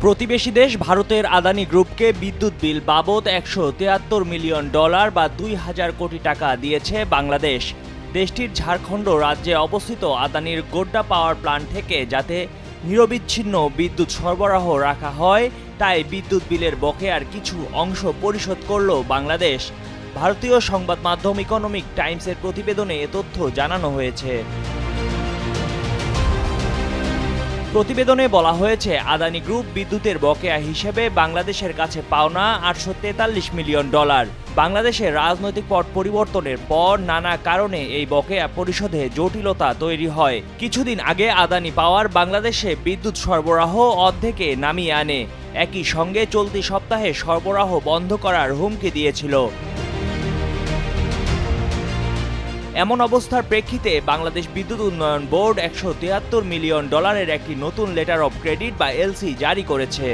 প্রতিবেশী দেশ ভারতের আদানি গ্রুপকে বিদ্যুৎ বিল বাবদ $173 মিলিয়ন বা ২,০০০ কোটি টাকা দিয়েছে বাংলাদেশ। দেশটির ঝাড়খণ্ড রাজ্যে অবস্থিত আদানির গোড্ডা পাওয়ার প্ল্যান্ট থেকে যাতে নিরবিচ্ছিন্ন বিদ্যুৎ সরবরাহ রাখা হয়, তাই বিদ্যুৎ বিলের বকেয়ার কিছু অংশ পরিশোধ করল বাংলাদেশ। ভারতীয় সংবাদ মাধ্যম ইকোনমিক টাইমসের প্রতিবেদনে এ তথ্য জানানো হয়েছে। প্রতিবেদনে বলা হয়েছে, আদানি গ্রুপ বিদ্যুতের বকেয়া হিসেবে বাংলাদেশের কাছে পাওনা $843 মিলিয়ন। বাংলাদেশের রাজনৈতিক পট পরিবর্তনের পর নানা কারণে এই বকেয়া পরিশোধে জটিলতা তৈরি হয়। কিছুদিন আগে আদানি পাওয়ার বাংলাদেশে বিদ্যুৎ সরবরাহ অর্ধেকে নামিয়ে আনে, একই সঙ্গে চলতি সপ্তাহে সরবরাহ বন্ধ করার হুমকি দিয়েছিল। এমন অবস্থার প্রেক্ষিতে বাংলাদেশ বিদ্যুৎ উন্নয়ন বোর্ড $173 মিলিয়ন একটি নতুন লেটার অব ক্রেডিট বা এলসি জারি করেছে।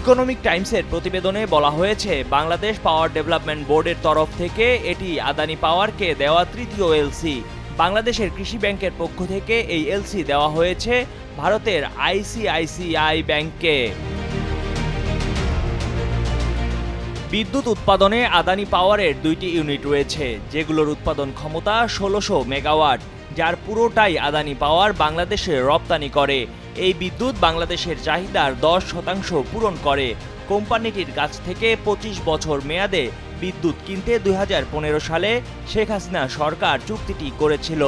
ইকোনমিক টাইমসের প্রতিবেদনে বলা হয়েছে, বাংলাদেশ পাওয়ার ডেভেলপমেন্ট বোর্ডের তরফ থেকে এটি আদানি পাওয়ারকে দেওয়া তৃতীয় এলসি। বাংলাদেশের কৃষি ব্যাংকের পক্ষ থেকে এই এলসি দেওয়া হয়েছে ভারতের ICICI ব্যাংককে। বিদ্যুৎ উৎপাদনে আদানি পাওয়ারের 2টি ইউনিট রয়েছে, যেগুলোর উৎপাদন ক্ষমতা 1600 মেগাওয়াট, যার পুরোটাই আদানি পাওয়ার বাংলাদেশে রপ্তানি করে। এই বিদ্যুৎ বাংলাদেশের চাহিদার 10% পূরণ করে। কোম্পানিটির কাছ থেকে 25 বছর মেয়াদে বিদ্যুৎ কিনতে 2015 সালে শেখ হাসিনা সরকার চুক্তিটি করেছিল।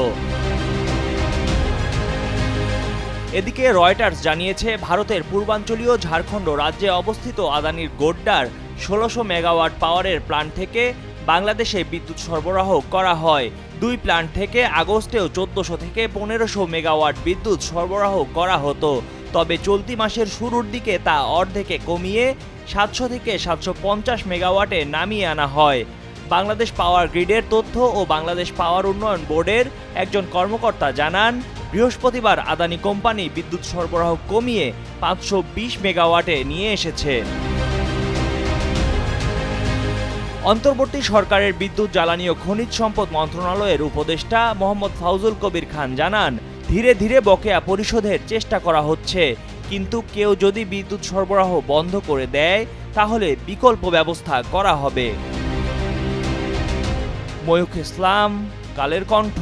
এদিকে রয়টার্স জানিয়েছে, ভারতের পূর্বাঞ্চলীয় ঝাড়খণ্ড রাজ্যে অবস্থিত আদানির গোড্ডার 1600 মেগাওয়াট পাওয়ারের প্ল্যান্ট থেকে বাংলাদেশে বিদ্যুৎ সরবরাহ করা হয়। দুই প্ল্যান্ট থেকে আগস্টেও 1400 থেকে 1500 মেগাওয়াট বিদ্যুৎ সরবরাহ করা হতো, তবে চলতি মাসের শুরুর দিকে তা অর্ধেকে কমিয়ে 700 থেকে 750 মেগাওয়াটে নামিয়ে আনা হয়। বাংলাদেশ পাওয়ার গ্রিডের তথ্য ও বাংলাদেশ পাওয়ার উন্নয়ন বোর্ডের একজন কর্মকর্তা জানান, বৃহস্পতিবার আদানি কোম্পানি বিদ্যুৎ সরবরাহ কমিয়ে 520 মেগাওয়াটে নিয়ে এসেছে। অন্তর্বর্তী সরকারের বিদ্যুৎ, জ্বালানি ও খনিজ সম্পদ মন্ত্রণালয়ের উপদেষ্টা মোহাম্মদ ফাউজুল কবির খান জানান, ধীরে ধীরে বকেয়া পরিশোধের চেষ্টা করা হচ্ছে, কিন্তু কেউ যদি বিদ্যুৎ সরবরাহ বন্ধ করে দেয় তাহলে বিকল্প ব্যবস্থা করা হবে। ময়ূখ ইসলাম, কালের কণ্ঠ।